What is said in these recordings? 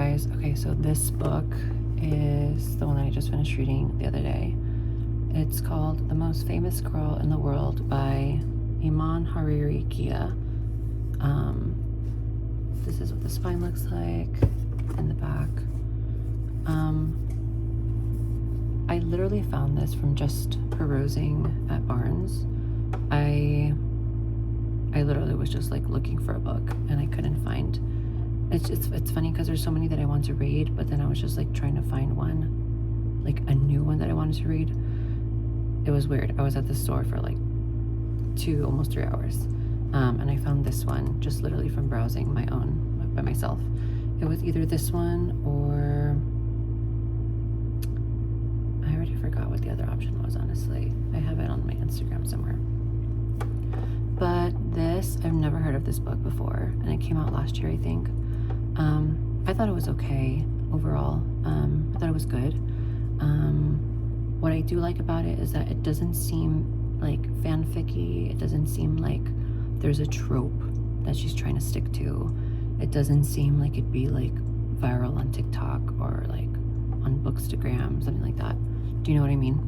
guys. Okay, so this book is the one that I just finished reading the other day. It's called The Most Famous Girl in the World by Iman Hariri-Kia. This is what the spine looks like in the back. I literally found this from just perusing at Barnes. I literally was just like looking for a book and I couldn't find. It's funny because there's so many that I want to read, but then I was just like trying to find one, like a new one that I wanted to read. It was weird. I was at the store for like almost 3 hours, and I found this one just literally from browsing by myself. It was either this one or I already forgot what the other option was, honestly. I have it on my Instagram somewhere. But this, I've never heard of this book before, and it came out last year, I think. I thought it was okay overall. I thought it was good. What I do like about it is that it doesn't seem like fanficky. It doesn't seem like there's a trope that she's trying to stick to. It doesn't seem like it'd be like viral on TikTok or like on Bookstagram, something like that. Do you know what I mean?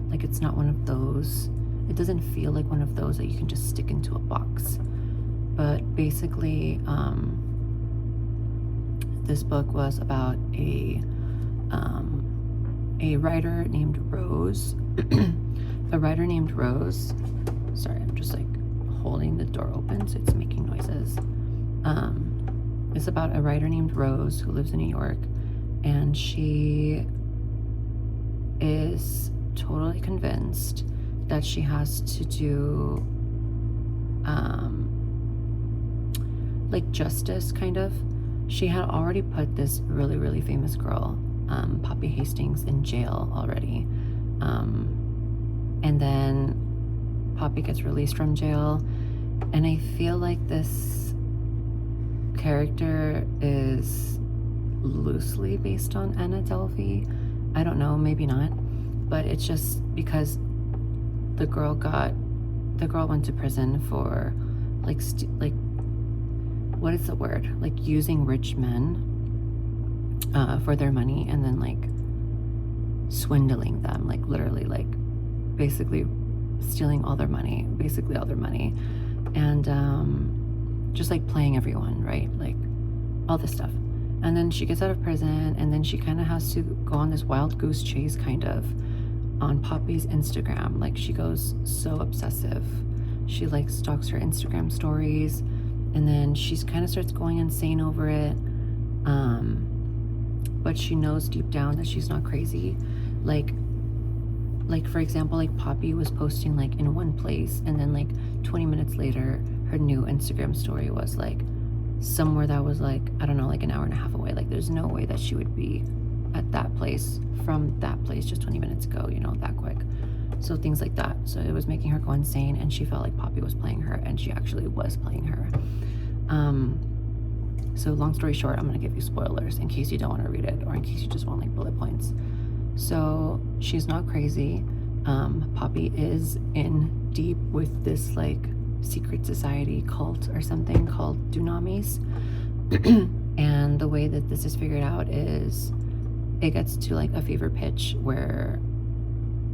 Like, it's not one of those. It doesn't feel like one of those that you can just stick into a box. But basically, this book was about a writer named Rose. A writer named Rose. Sorry, I'm just like holding the door open so it's making noises. It's about a writer named Rose who lives in New York, and she is totally convinced that she has to do like justice, kind of. She had already put this really, really famous girl, Poppy Hastings, in jail already. And then Poppy gets released from jail. And I feel like this character is loosely based on Anna Delvey. I don't know, maybe not. But it's just because the girl went to prison for like what is the word? Like using rich men for their money, and then like swindling them, like literally, like basically stealing all their money, and just like playing everyone, right? Like all this stuff. And then she gets out of prison, and then she kind of has to go on this wild goose chase, kind of, on Poppy's Instagram. Like, she goes so obsessive. She like stalks her Instagram stories, and then she's kind of starts going insane over it. But she knows deep down that she's not crazy. Like for example, like Poppy was posting like in one place, and then like 20 minutes later, her new Instagram story was like somewhere that was like, I don't know, like an hour and a half away. Like, there's no way that she would be at that place from that place just 20 minutes ago, you know, that quick. So things like that. So it was making her go insane, and she felt like Poppy was playing her, and she actually was playing her. So long story short, I'm gonna give you spoilers in case you don't want to read it, or in case you just want like bullet points. So she's not crazy. Poppy is in deep with this like secret society cult or something called Dunamis. And the way that this is figured out is it gets to like a fever pitch where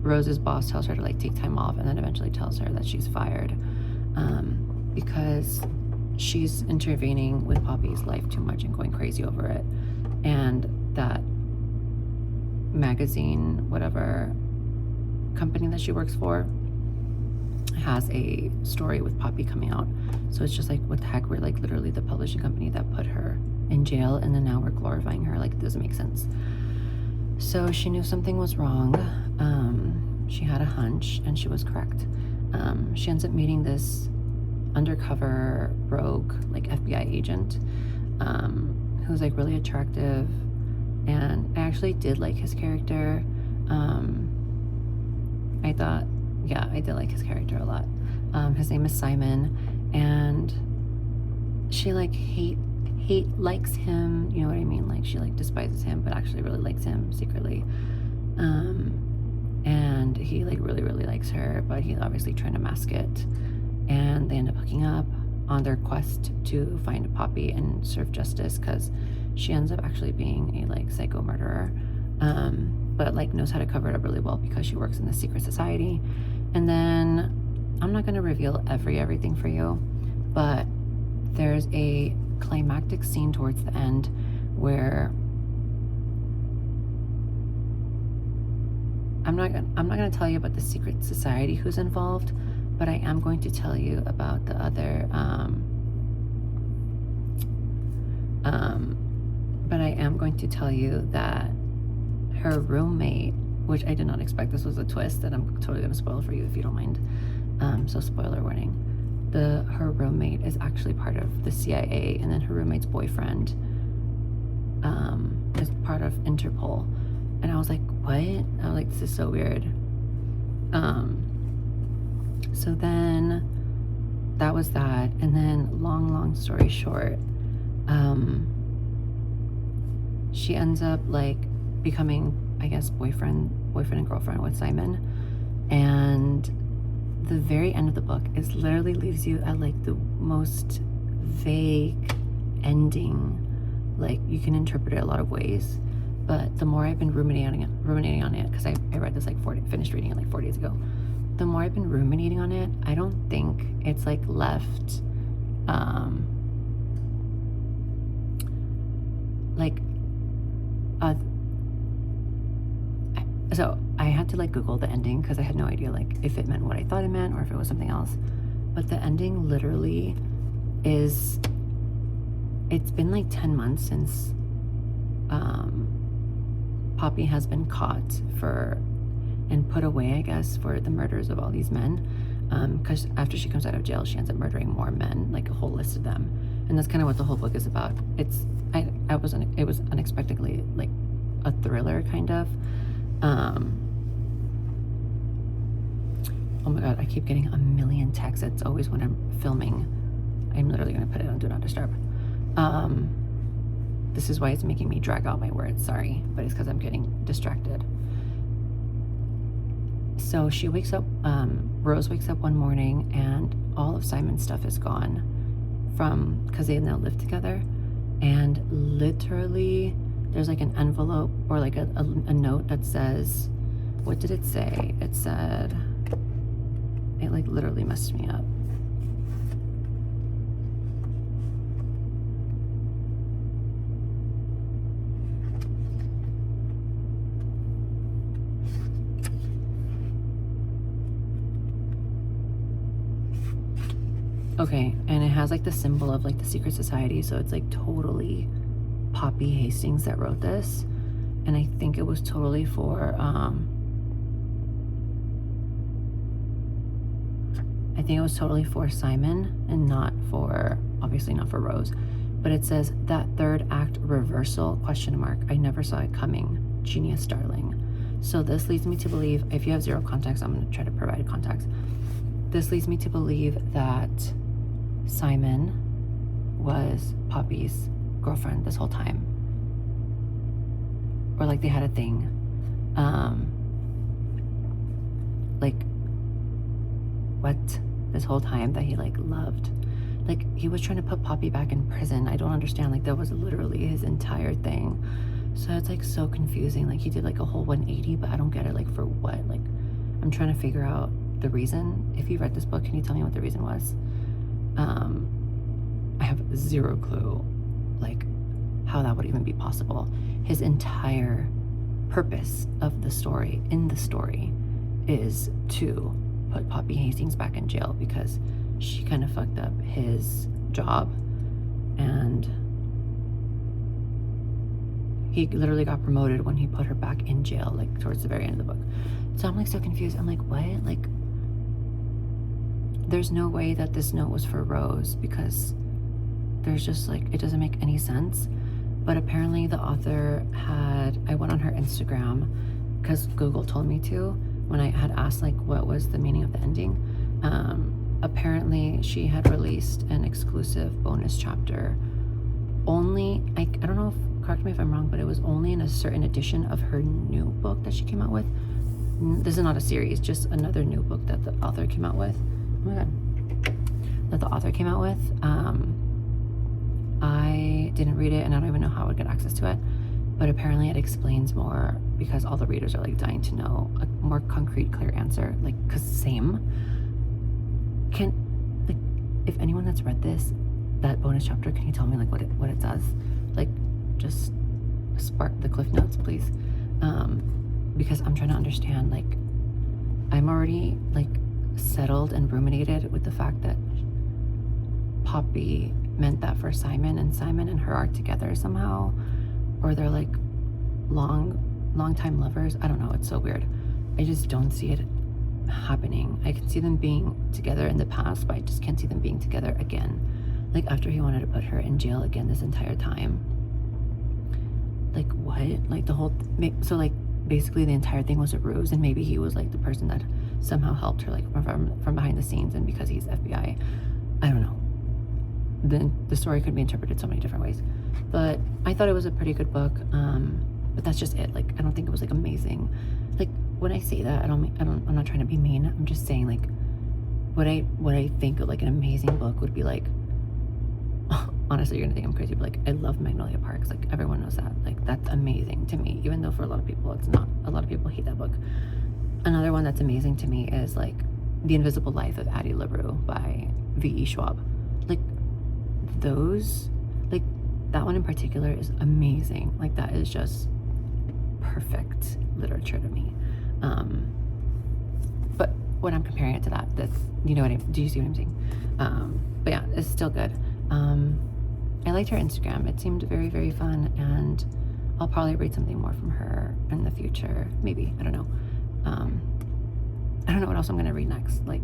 Rose's boss tells her to like take time off, and then eventually tells her that she's fired because she's intervening with Poppy's life too much and going crazy over it. And that magazine, whatever company that she works for, has a story with Poppy coming out. So it's just like, what the heck? We're like literally the publishing company that put her in jail, and then now we're glorifying her. Like, it doesn't make sense. So she knew something was wrong. She had a hunch, and she was correct. She ends up meeting this undercover rogue, like FBI agent, who's like really attractive, and I actually did like his character. I thought, yeah, I did like his character a lot. His name is Simon, and she like likes him, you know what I mean? Like, she like despises him, but actually really likes him secretly. And he like really, really likes her, but he's obviously trying to mask it. And they end up hooking up on their quest to find Poppy and serve justice, because she ends up actually being a like psycho murderer, but like knows how to cover it up really well because she works in the secret society. And then I'm not going to reveal everything for you, but there's a climactic scene towards the end where I'm not going to tell you about the secret society who's involved, but I am going to tell you about the other but I am going to tell you that her roommate, which I did not expect, this was a twist that I'm totally going to spoil for you if you don't mind, so spoiler warning. Her roommate is actually part of the CIA, and then her roommate's boyfriend is part of Interpol. And I was like, what? I was like, this is so weird. So then that was that. And then long story short, she ends up like becoming, I guess, boyfriend and girlfriend with Simon. And the very end of the book is literally leaves you at like the most vague ending. Like, you can interpret it a lot of ways, but the more I've been ruminating on it, because I read this like finished reading it like 4 days ago. The more I've been ruminating on it, I don't think it's like left so I had to like Google the ending because I had no idea like if it meant what I thought it meant or if it was something else. But the ending literally is, it's been like 10 months since Poppy has been caught and put away, I guess, for the murders of all these men. Because after she comes out of jail, she ends up murdering more men, like a whole list of them. And that's kind of what the whole book is about. It was unexpectedly like a thriller kind of. Oh my god, I keep getting a million texts. It's always when I'm filming. I'm literally going to put it on Do Not Disturb. This is why it's making me drag out my words, sorry, but it's because I'm getting distracted. So she wakes up, Rose wakes up one morning and all of Simon's stuff is gone because they now live together. And literally there's like an envelope or like a note that says, what did it say? It said, it like literally messed me up. Okay, and it has like the symbol of like the secret society, so it's like totally Poppy Hastings that wrote this. And I think it was totally for Simon and not for, obviously not for Rose. But it says, that third act reversal, ? I never saw it coming. Genius, darling. So this leads me to believe, if you have zero context, I'm going to try to provide context. This leads me to believe that Simon was Poppy's girlfriend this whole time. Or like they had a thing. Like, what? This whole time that he like loved. Like, he was trying to put Poppy back in prison. I don't understand. Like, that was literally his entire thing. So it's like so confusing. Like, he did like a whole 180, but I don't get it. Like, for what? Like, I'm trying to figure out the reason. If you read this book, can you tell me what the reason was? I have zero clue, like, how that would even be possible. His entire purpose of the story, is to put Poppy Hastings back in jail because she kind of fucked up his job, and he literally got promoted when he put her back in jail, like towards the very end of the book. So I'm like so confused. I'm like, what? Like, there's no way that this note was for Rose because there's just like, it doesn't make any sense. But apparently the author I went on her Instagram because Google told me to when I had asked like what was the meaning of the ending. Apparently she had released an exclusive bonus chapter only, I don't know, correct me if I'm wrong, but it was only in a certain edition of her new book that she came out with. This is not a series, just another new book that the author came out with. Oh my god. That the author came out with. I didn't read it, and I don't even know how I would get access to it, but apparently it explains more because all the readers are like dying to know a more concrete, clear answer. Like, cause same. Like, if anyone that's read this, that bonus chapter, can you tell me like what it does? Like, just spark the cliff notes, please. Because I'm trying to understand. Like, I'm already like settled and ruminated with the fact that Poppy meant that for Simon, and Simon and her are together somehow, or they're like long time lovers. I don't know, it's so weird. I just don't see it happening. I can see them being together in the past, but I just can't see them being together again. Like, after he wanted to put her in jail again this entire time. Like, what? Like, the whole so like basically the entire thing was a ruse, and maybe he was like the person that somehow helped her, like from behind the scenes, and because he's FBI. I don't know. Then the story could be interpreted so many different ways, but I thought it was a pretty good book. But that's just it. Like, I don't think it was like amazing. Like, when I say that, I'm not trying to be mean. I'm just saying, like, what I think of like an amazing book would be like, honestly, you're gonna think I'm crazy, but like, I love Magnolia Parks. Like, everyone knows that. Like, that's amazing to me, even though for a lot of people it's not. A lot of people hate that book. Another one that's amazing to me is like The Invisible Life of Addie LaRue by V.E. Schwab. Like, those, like, that one in particular is amazing. Like, that is just perfect literature to me. But when I'm comparing it to that, you know what do you see what I'm saying? But yeah, it's still good. I liked her Instagram. It seemed very, very fun, and I'll probably read something more from her in the future. Maybe, I don't know. I don't know what else I'm gonna read next. Like,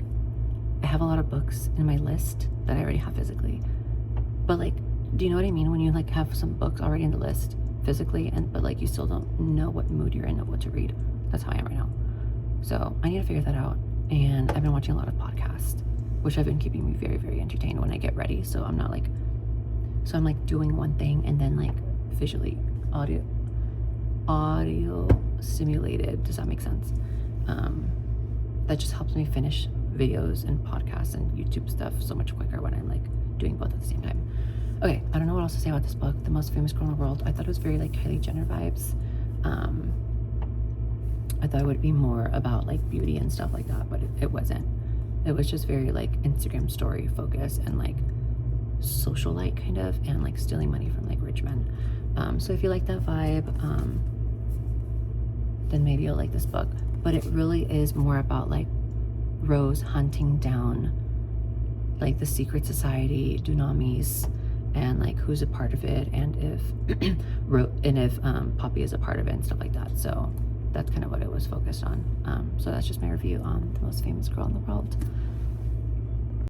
I have a lot of books in my list that I already have physically, but like, do you know what I mean when you like have some books already in the list physically, but like you still don't know what mood you're in of what to read? That's how I am right now. So I need to figure that out. And I've been watching a lot of podcasts, which have been keeping me very, very entertained when I get ready. So I'm not like, so I'm like doing one thing and then like visually audio stimulated. Does that make sense? That just helps me finish videos and podcasts and YouTube stuff so much quicker when I'm like doing both at the same time. Okay, I don't know what else to say about this book, The Most Famous Girl in the World. I thought it was very like Kylie Jenner vibes. I thought it would be more about like beauty and stuff like that, but it wasn't. It was just very like Instagram story focus and like socialite kind of, and like stealing money from like rich men. So if you like that vibe, then maybe you'll like this book. But it really is more about like Rose hunting down like the secret society, Dunamis, and like who's a part of it, and if Poppy is a part of it and stuff like that. So that's kind of what it was focused on. So that's just my review on The Most Famous Girl in the World.